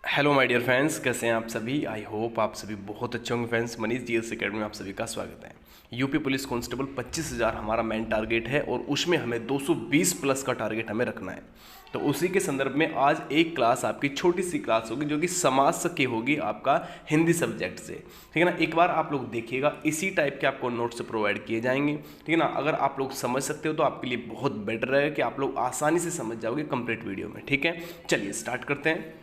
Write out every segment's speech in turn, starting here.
Hello my dear friends, कैसे हैं आप सभी। आई होप आप सभी बहुत अच्छे होंगे। फ्रेंड्स, मनीष जीएस एकेडमी में आप सभी का स्वागत है। यूपी पुलिस कांस्टेबल 25,000 हमारा मेन टारगेट है और उसमें हमें 220 प्लस का टारगेट हमें रखना है। तो उसी के संदर्भ में आज एक क्लास आपकी छोटी सी क्लास होगी जो कि समाज की होगी आपका हिंदी सब्जेक्ट से। ठीक है ना। एक बार आप लोग देखिएगा, इसी टाइप के आपको नोट्स प्रोवाइड किए जाएंगे। ठीक है ना। अगर आप लोग समझ सकते हो तो आपके लिए बहुत बेटर रहेगा कि आप लोग आसानी से समझ जाओगे कंप्लीट वीडियो में। ठीक है, चलिए स्टार्ट करते हैं।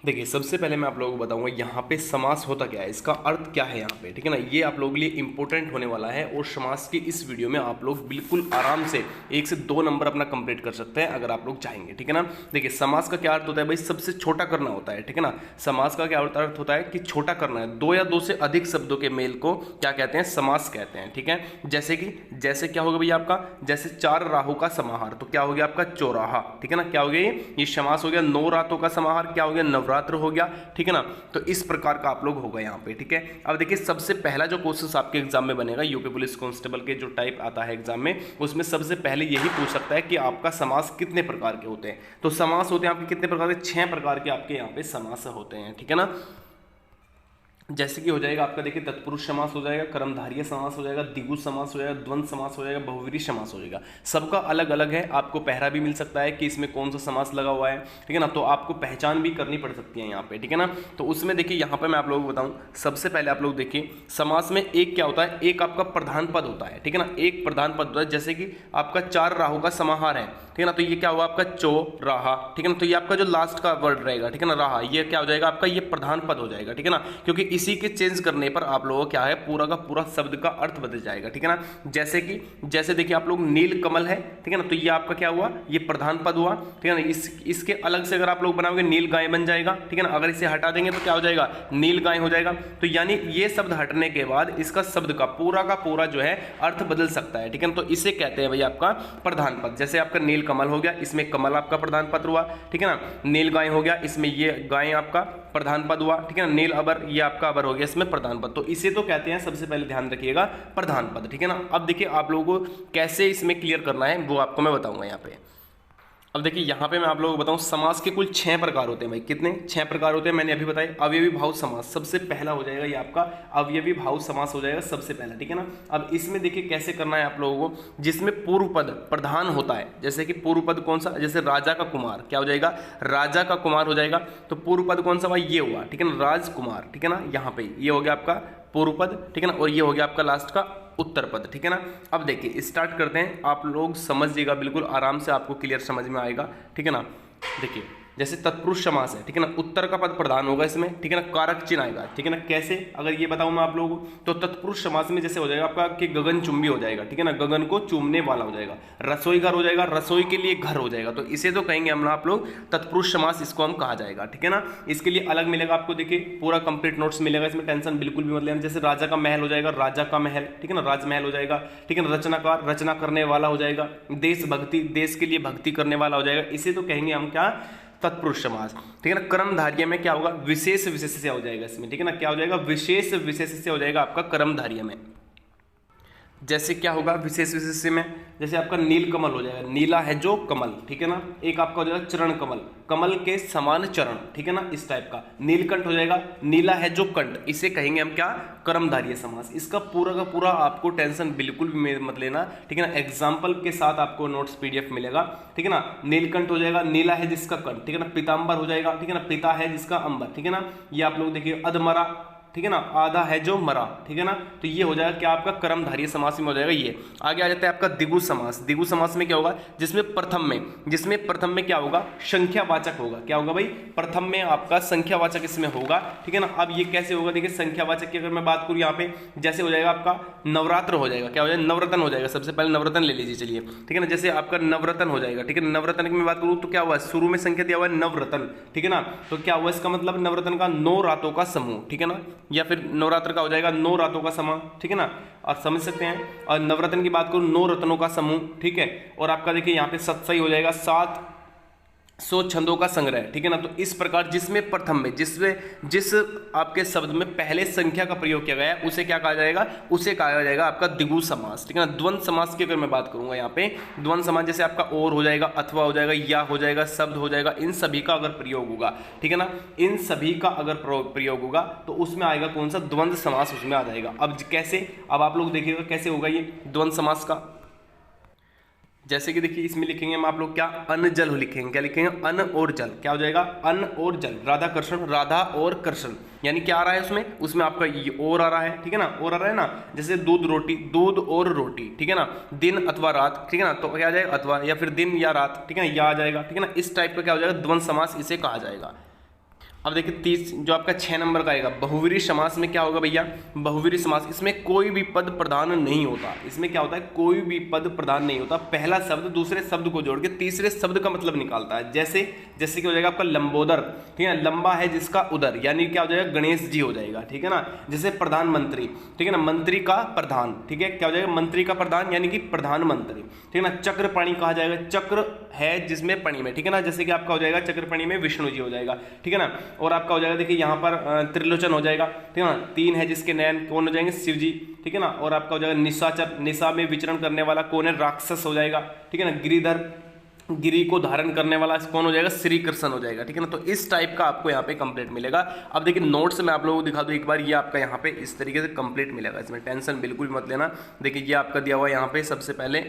देखिए, सबसे पहले मैं आप लोगों को बताऊंगा यहाँ पे समास होता क्या है, इसका अर्थ क्या है यहाँ पे। ठीक है ना, ये आप लोगों के लिए इंपॉर्टेंट होने वाला है और समास की इस वीडियो में आप लोग बिल्कुल आराम से 1 से 2 नंबर अपना कंप्लीट कर सकते हैं अगर आप लोग चाहेंगे। ठीक है ना। देखिए, समास का क्या अर्थ होता है भाई, सबसे छोटा करना होता है। ठीक है ना। समास का क्या अर्थ होता है कि छोटा करना है। 2 या 2 से अधिक शब्दों के मेल को क्या कहते हैं, समास कहते हैं। ठीक है। जैसे क्या होगा भैया आपका, जैसे 4 राहों का समाहार, तो क्या हो गया आपका चौराहा। ठीक है ना। क्या हो गया ये समास हो गया। 9 रातों का समाहार क्या हो गया, नवरात्र हो गया। ठीक है ना। तो इस प्रकार का आप लोग होगा यहाँ पे। ठीक है। अब देखिए, सबसे पहला जो क्वेश्चन आपके एग्जाम में बनेगा, यूपी पुलिस कांस्टेबल के जो टाइप आता है एग्जाम में, उसमें सबसे पहले यही पूछ सकता है कि आपका समास कितने प्रकार के होते हैं। तो समास होते हैं आपके कितने प्रकार के, 6 प्रकार के आपके यहाँ पे समास होते हैं। ठीक है ना। जैसे कि हो जाएगा आपका, देखिए, तत्पुरुष समास हो जाएगा, कर्मधारय समास हो जाएगा, द्विगु समास हो जाएगा, द्वंद्व समास हो जाएगा, बहुव्रीहि समास हो जाएगा। सबका अलग अलग है। आपको पहरा भी मिल सकता है कि इसमें कौन सा समास लगा हुआ है। ठीक है ना। तो आपको पहचान भी करनी पड़ सकती है यहाँ पे। ठीक है ना। तो उसमें देखिए, यहाँ पे मैं आप लोगों को बताऊं, सबसे पहले आप लोग देखिए, समास में एक क्या होता है, एक आपका प्रधान पद होता है। ठीक है ना। एक प्रधान पद होता है, जैसे कि आपका 4 राहों का समाहार है। ठीक है ना। तो ये क्या हुआ आपका चौराहा। ठीक है ना। तो ये आपका जो लास्ट का वर्ड रहेगा, ठीक है ना, राहा, ये क्या हो जाएगा आपका, ये प्रधान पद हो जाएगा। ठीक है ना। क्योंकि इसी के चेंज करने पर आप लोगों को क्या है, पूरा का पूरा शब्द का अर्थ बदल जाएगा। ठीक है ना। जैसे देखिए आप लोग, नील कमल है। ठीक है ना। तो ये आपका क्या हुआ, ये प्रधान पद हुआ। ठीक है ना। इसके अलग से अगर आप लोग बनाओगे, नील गाय बन जाएगा। ठीक है ना। अगर इसे हटा देंगे तो क्या हो जाएगा, नील गाय हो जाएगा। तो यानी ये शब्द हटने के बाद इसका शब्द का पूरा जो है अर्थ बदल सकता है। ठीक है ना। तो इसे कहते हैं भाई आपका प्रधान पद। जैसे आपका नील कमल हो गया, इसमें कमल आपका प्रधान पद हुआ। ठीक है ना। नील गाय हो गया, इसमें ये गाय आपका प्रधान पद हुआ। ठीक है ना। नील अबर, ये आपका अबर हो गया, इसमें प्रधान पद। तो इसे तो कहते हैं, सबसे पहले ध्यान रखिएगा, प्रधान पद। ठीक है ना। अब देखिए, आप लोगों को कैसे इसमें क्लियर करना है वो आपको मैं बताऊंगा यहाँ पे। अब देखिए, यहाँ पे मैं आप लोगों को बताऊं, समास के कुल 6 प्रकार होते हैं भाई। कितने, 6 प्रकार होते हैं, मैंने अभी बताया। अवयवी भाव समास सबसे पहला हो जाएगा, ये आपका अवयवी भाव समास हो जाएगा सबसे पहला। ठीक है ना। अब इसमें देखिए कैसे करना है आप लोगों को, जिसमें पूर्व पद प्रधान होता है। जैसे कि पूर्व पद कौन सा, जैसे राजा का कुमार, क्या हो जाएगा, राजा का कुमार हो जाएगा। तो पूर्व पद कौन सा भाई, ये हुआ। ठीक है ना, राजकुमार। ठीक है ना। यहाँ पे ये हो गया आपका पूर्व पद। ठीक है ना। और ये हो गया आपका लास्ट का उत्तर पद। ठीक है ना। अब देखिए स्टार्ट करते हैं, आप लोग समझिएगा, बिल्कुल आराम से आपको क्लियर समझ में आएगा। ठीक है ना। देखिए, जैसे तत्पुरुष समास है। ठीक है ना। उत्तर का पद प्रधान होगा इसमें। ठीक है ना। कारक चिन्ह आएगा। ठीक है ना। कैसे, अगर ये बताऊं मैं आप लोगों को, तो तत्पुरुष समास में जैसे हो जाएगा आपका कि गगन चुंबी हो जाएगा। ठीक है ना। गगन को चूमने वाला हो जाएगा। रसोई घर हो जाएगा, रसोई के लिए घर हो जाएगा। तो इसे तो कहेंगे हम आप लोग तत्पुरुष समास, इसको हम कहा जाएगा। ठीक है ना। इसके लिए अलग मिलेगा आपको, देखिए पूरा कंप्लीट नोट्स मिलेगा, इसमें टेंशन बिल्कुल भी मत लेना। जैसे राजा का महल हो जाएगा, राजा का महल। ठीक है ना, राजमहल हो जाएगा। ठीक है ना। रचनाकार, रचना करने वाला हो जाएगा। देशभक्ति, देश के लिए भक्ति करने वाला हो जाएगा। इसे तो कहेंगे हम क्या, तत्पुरुष समास। ठीक है ना। कर्मधारय में क्या होगा, विशेष विशेष से हो जाएगा इसमें। ठीक है ना। क्या हो जाएगा, विशेष विशेष से हो जाएगा आपका कर्मधारय में। जैसे क्या होगा विशेष विशेष में, जैसे आपका नील कमल हो जाएगा, नीला है जो कमल। ठीक है ना। एक आपका हो जाएगा चरण कमल, कमल के समान चरण। ठीक है ना, इस टाइप का। नीलकंठ हो जाएगा, नीला है जो कंठ, इसे कहेंगे हम क्या, कर्मधारय समास। इसका पूरा का पूरा आपको टेंशन बिल्कुल भी मत लेना। ठीक है ना। एग्जाम्पल के साथ आपको नोट्स PDF मिलेगा। ठीक है ना। नीलकंठ हो जाएगा, नीला है जिसका कंठ। ठीक है ना। पीतांबर हो जाएगा। ठीक है ना। पिता है जिसका अंबर। ठीक है ना। ये आप लोग देखिए, अधमरा। ठीक है ना। आधा है जो मरा। ठीक है ना। तो ये हो जाएगा क्या आपका कर्मधारय समास में हो जाएगा ये। आगे आ जाता है आपका द्विगु समास। द्विगु समास में क्या होगा, जिसमें प्रथम में क्या होगा, संख्यावाचक होगा। क्या होगा भाई, प्रथम में आपका संख्यावाचक इसमें होगा। ठीक है ना। अब ये कैसे होगा, देखिए संख्यावाचक की अगर मैं बात करूं यहाँ पे, जैसे हो जाएगा आपका नवरात्र हो जाएगा। क्या हो जाएगा, नवरत्न हो जाएगा। सबसे पहले नवरत्न ले लीजिए, चलिए। ठीक है ना। जैसे आपका नवरत्न हो जाएगा। ठीक है। नवरत्न की मैं बात करूं तो क्या हुआ, शुरू में संख्या दिया हुआ है नवरत्न। ठीक है ना। तो क्या हुआ, इसका मतलब नवरत्न का 9 रातों का समूह। ठीक है ना। या फिर नवरात्र का हो जाएगा 9 रातों का समूह। ठीक है ना। और समझ सकते हैं। और नवरत्न की बात करूं, 9 रत्नों का समूह। ठीक है। और आपका देखिए यहाँ पे 7 सही हो जाएगा, 7 100 छंदों का संग्रह, ठीक है ना। तो इस प्रकार जिसमें प्रथम में जिस आपके शब्द में पहले संख्या का प्रयोग किया गया है उसे क्या कहा जाएगा, उसे कहा जाएगा आपका द्विगु समास, ठीक है ना। द्वंद्व समास की अगर मैं बात करूंगा यहाँ पे, द्वंद्व समास जैसे आपका और हो जाएगा, अथवा हो जाएगा, या हो जाएगा, शब्द हो जाएगा, इन सभी का अगर प्रयोग होगा, ठीक है ना, इन सभी का अगर प्रयोग होगा तो उसमें आएगा कौन सा, द्वंद्व समास उसमें आ जाएगा। अब कैसे, अब आप लोग देखिएगा कैसे होगा ये द्वंद्व समास का। जैसे कि देखिए इसमें लिखेंगे हम आप लोग क्या, अन्न जल लिखेंगे, क्या लिखेंगे, अन्न और जल, क्या हो जाएगा, अन्न और जल, राधा कृष्ण, राधा और कृष्ण, यानी क्या आ रहा है उसमें आपका ये और आ रहा है, ठीक है ना, और आ रहा है ना। जैसे दूध रोटी, दूध और रोटी, ठीक है ना, दिन अथवा रात, ठीक है ना, तो क्या आ जाएगा, अथवा, या फिर दिन या रात, ठीक है ना, या आ जाएगा, ठीक है ना। इस टाइप का क्या हो जाएगा, द्वंद्व समास इसे कहा जाएगा। अब देखिए 30 जो आपका 6 नंबर का आएगा, बहुवीरी समास में क्या होगा भैया, बहुवीरी समास, इसमें कोई भी पद प्रधान नहीं होता। इसमें क्या होता है, कोई भी पद प्रधान नहीं होता, पहला शब्द दूसरे शब्द को जोड़ के तीसरे शब्द का मतलब निकालता है। जैसे जैसे क्या हो जाएगा आपका लंबोदर, ठीक है, लंबा है जिसका उदर, यानी क्या हो जाएगा, गणेश जी हो जाएगा, ठीक है ना। जैसे प्रधानमंत्री, ठीक है ना, मंत्री का प्रधान, ठीक है, क्या हो जाएगा, मंत्री का प्रधान यानी कि प्रधानमंत्री, ठीक है ना। चक्रपाणी कहा जाएगा, चक्र है जिसमें पणी में, ठीक है ना, जैसे कि आपका हो जाएगा चक्रपाणी में विष्णु जी हो जाएगा, ठीक है ना। और आपका हो जाएगा देखिए यहाँ पर त्रिलोचन हो जाएगा, ठीक है ना, 3 है जिसके नयन, कौन हो जाएंगे, शिव जी, ठीक है ना। और आपका हो जाएगा निशाचर, निशा में विचरण करने वाला कौन है, राक्षस हो जाएगा, ठीक है ना। गिरिधर, गिरी को धारण करने वाला कौन हो जाएगा, श्री कृष्ण हो जाएगा, ठीक है ना। तो इस टाइप का आपको यहाँ पे कंप्लीट मिलेगा। अब देखिए नोट्स में आप लोगों को दिखा दूं एक बार, ये आपका यहाँ पे इस तरीके से कंप्लीट मिलेगा, इसमें टेंशन बिल्कुल मत लेना। देखिए ये आपका दिया हुआ है यहाँ पे, सबसे पहले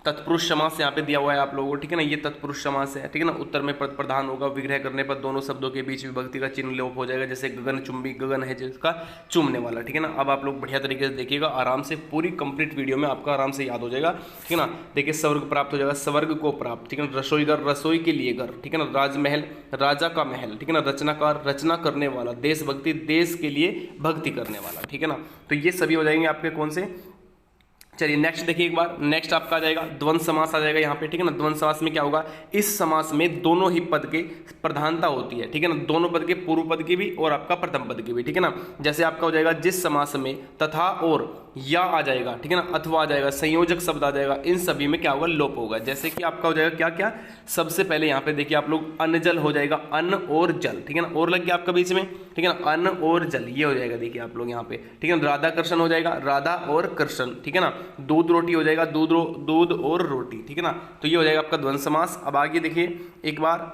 तत्पुरुष समास यहाँ पे दिया हुआ है आप लोगों को, ठीक है ना, ये तत्पुरुष समास है, ठीक है ना। उत्तर में पद प्रधान होगा, विग्रह करने पर दोनों शब्दों के बीच विभक्ति का चिन्ह लोप हो जाएगा, जैसे गगन चुंबी, गगन है जिसका चूमने वाला, ठीक है ना। अब आप लोग बढ़िया तरीके से देखिएगा, आराम से पूरी कंप्लीट वीडियो में आपका आराम से याद हो जाएगा, ठीक है ना। देखिए स्वर्ग प्राप्त हो जाएगा, स्वर्ग को प्राप्त, ठीक है ना। रसोईघर, रसोई के लिए घर, ठीक है ना। राजमहल, राजा का महल, ठीक है ना। रचनाकार, रचना करने वाला। देशभक्ति, देश के लिए भक्ति करने वाला, ठीक है ना। तो ये सभी हो जाएंगे आपके कौन से। चलिए नेक्स्ट देखिए एक बार, नेक्स्ट आपका आ जाएगा द्वंद्व समास आ जाएगा यहाँ पे, ठीक है ना। द्वंद्व समास में क्या होगा, इस समास में दोनों ही पद के प्रधानता होती है, ठीक है ना, दोनों पद के, पूर्व पद की भी और आपका प्रथम पद की भी, ठीक है ना। जैसे आपका हो जाएगा जिस समास में तथा और या आ जाएगा, ठीक है ना, अथवा आ जाएगा, संयोजक शब्द आ जाएगा, इन सभी में क्या होगा, लोप होगा। जैसे कि आपका हो जाएगा क्या क्या, सबसे पहले यहाँ पे देखिए आप लोग अन्न जल हो जाएगा, अन्न और जल, ठीक है ना, और लग गया आपका बीच में, ठीक है ना, अन्न और जल ये हो जाएगा, देखिए आप लोग यहाँ पे, ठीक है ना। राधा कृष्ण हो जाएगा, राधा और कृष्ण, ठीक है ना। दूध रोटी हो जाएगा, दूध और रोटी, ठीक है ना। तो ये हो जाएगा आपका द्वंद्व समास। अब आगे देखिए एक बार,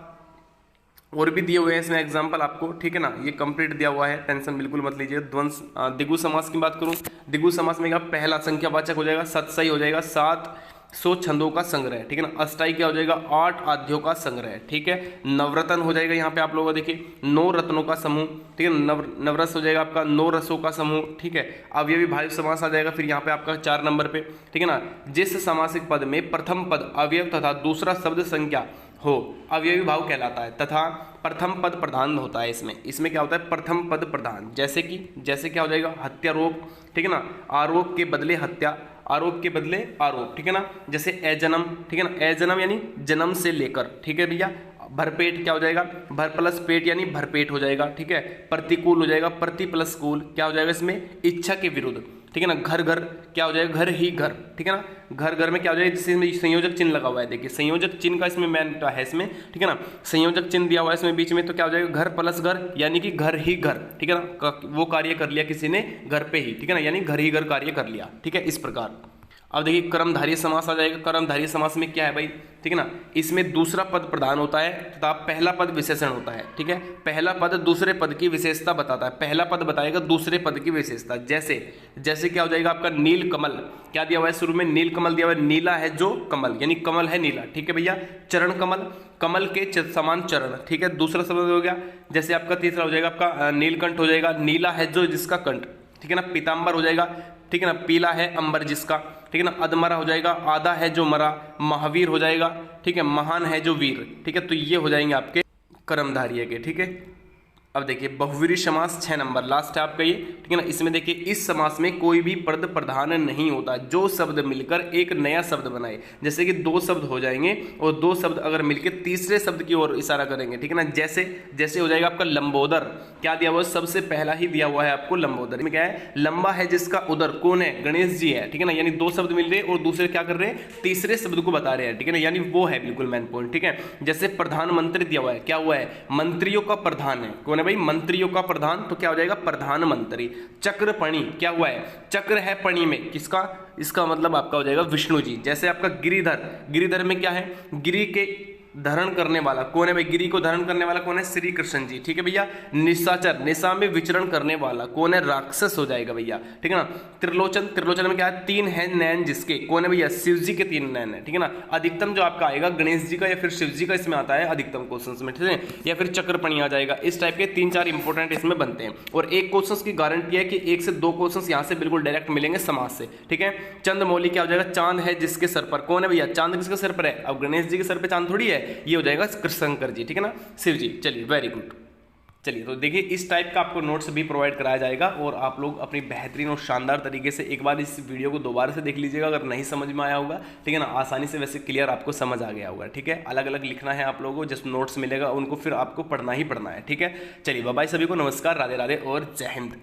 और भी दिए हुए हैं इसमें एग्जाम्पल आपको, ठीक है ना, ये कंप्लीट दिया हुआ है, टेंशन बिल्कुल मत लीजिए। द्विगु समास की बात करूं, द्विगु समास में क्या, पहला संख्यावाचक हो जाएगा, सतसई हो जाएगा, 700 छंदों का संग्रह, ठीक है ना। अष्टाई क्या हो जाएगा, 8 आद्यों का संग्रह, ठीक है। नवरत्न हो जाएगा यहाँ पे आप लोग देखिए, 9 रत्नों का समूह, ठीक है। नवरस हो जाएगा आपका 9 रसों का समूह, ठीक है। अवयवी भाव समास आ जाएगा फिर यहाँ पे आपका 4 नंबर पे, ठीक है ना। जिस समासिक पद में प्रथम पद अवयव तथा दूसरा शब्द संख्या हो, अवयवी भाव कहलाता है, तथा प्रथम पद प्रधान होता है। इसमें क्या होता है, प्रथम पद प्रधान। जैसे क्या हो जाएगा, हत्यारोप, ठीक है ना, आरोप के बदले हत्या, आरोप के बदले आरोप, ठीक है ना। जैसे अजन्म, ठीक है ना, अजन्म यानी जन्म से लेकर, ठीक है भैया। भरपेट क्या हो जाएगा, भर प्लस पेट यानी भरपेट हो जाएगा, ठीक है। प्रतिकूल हो जाएगा, प्रति प्लस कूल, क्या हो जाएगा इसमें, इच्छा के विरुद्ध, ठीक है ना। घर घर क्या हो जाएगा, घर ही घर, ठीक है ना। घर घर में क्या हो जाएगा, जिसमें संयोजक चिन्ह लगा हुआ है, देखिए संयोजक चिन्ह का इसमें मैन है इसमें, ठीक है ना। संयोजक चिन्ह दिया हुआ है इसमें बीच में, तो क्या हो जाएगा, घर प्लस घर यानी कि घर ही घर, ठीक है ना। वो कार्य कर लिया किसी ने घर पे ही, ठीक है ना, यानी घर ही घर कार्य कर लिया, ठीक है, इस प्रकार। अब देखिए कर्मधारय समास आ जाएगा। कर्मधारय समास में क्या है भाई, ठीक है ना, इसमें दूसरा पद प्रधान होता है तथा पहला पद विशेषण होता है, ठीक है। पहला पद दूसरे पद की विशेषता बताता है, पहला पद बताएगा दूसरे पद की विशेषता। जैसे क्या हो जाएगा आपका नील कमल, क्या दिया हुआ है शुरू में, नील कमल दिया हुआ है, नीला है जो कमल यानी कमल है नीला, ठीक है भैया। चरण कमल, कमल के समान चरण, ठीक है, दूसरा शब्द हो गया। जैसे आपका तीसरा हो जाएगा आपका नीलकंठ हो जाएगा, नीला है जो जिसका कंठ, ठीक है ना। पीताम्बर हो जाएगा, ठीक है ना, पीला है अंबर जिसका, ठीक है ना। अधमरा हो जाएगा, आधा है जो मरा। महावीर हो जाएगा, ठीक है, महान है जो वीर, ठीक है। तो ये हो जाएंगे आपके कर्मधारय के, ठीक है। अब देखिए बहुव्रीहि समास 6 नंबर लास्ट है आपका ये, ठीक है ना। इसमें देखिए इस समास में कोई भी पद प्रधान नहीं होता, जो शब्द मिलकर एक नया शब्द बनाए, जैसे कि दो शब्द हो जाएंगे और दो शब्द अगर मिलकर तीसरे शब्द की ओर इशारा करेंगे, ठीक है ना। जैसे जैसे हो जाएगा आपका लंबोदर, क्या दिया हुआ है, सबसे पहला ही दिया हुआ है आपको लंबोदर में क्या है, लंबा है जिसका उदर, कौन है, गणेश जी है, ठीक है ना। यानी दो शब्द मिल रहे हैं और दूसरे क्या कर रहे हैं, तीसरे शब्द को बता रहे हैं, ठीक है ना, यानी वो है बिल्कुल मेन पॉइंट, ठीक है। जैसे प्रधानमंत्री दिया हुआ है, क्या हुआ है, मंत्रियों का प्रधान है, कौन है भाई, मंत्रियों का प्रधान, तो क्या हो जाएगा प्रधानमंत्री। चक्रपणि क्या हुआ है, चक्र है पणि में, किसका, इसका मतलब आपका हो जाएगा विष्णु जी। जैसे आपका गिरिधर, गिरिधर में क्या है, गिरी के धारण करने वाला, कौन है भाई, गिरी को धारण करने वाला कौन है, श्री कृष्ण जी, ठीक है भैया। निशाचर, निशा में विचरण करने वाला कौन है, राक्षस हो जाएगा भैया, ठीक है ना। त्रिलोचन, त्रिलोचन में क्या है, तीन है नैन जिसके, कौन है भैया, शिव जी के तीन नैन है, ठीक है ना। अधिकतम जो आपका आएगा गणेश जी का या फिर शिव जी का इसमें आता है अधिकतम क्वेश्चन में, ठीक है, या फिर चक्रपणि आ जाएगा। इस टाइप के 3-4 इंपॉर्टेंट इसमें बनते हैं और एक क्वेश्चन की गारंटी है कि 1 से 2 क्वेश्चन यहाँ से बिल्कुल डायरेक्ट मिलेंगे समास से, ठीक है। चंद्रमौली क्या हो जाएगा, चांद है जिसके सर पर, कौन है भैया, चांद किसके सर पर है, अब गणेश जी के सर पर चांद थोड़ी है, ये हो जाएगा कृष्णशंकर जी, ठीक है ना, शिव जी। चलिए वेरी गुड। चलिए तो देखिए इस टाइप का आपको नोट्स भी प्रोवाइड कराया जाएगा और आप लोग अपनी बेहतरीन और शानदार तरीके से एक बार इस वीडियो को दोबारा से देख लीजिएगा अगर नहीं समझ में आया होगा, ठीक है ना। आसानी से वैसे क्लियर आपको समझ आ गया होगा, ठीक है। अलग अलग लिखना है आप लोगों को, जस्ट नोट्स मिलेगा उनको फिर आपको पढ़ना ही पढ़ना है, ठीक है। चलिए बाय बाय सभी को, नमस्कार, राधे राधे और जय हिंद।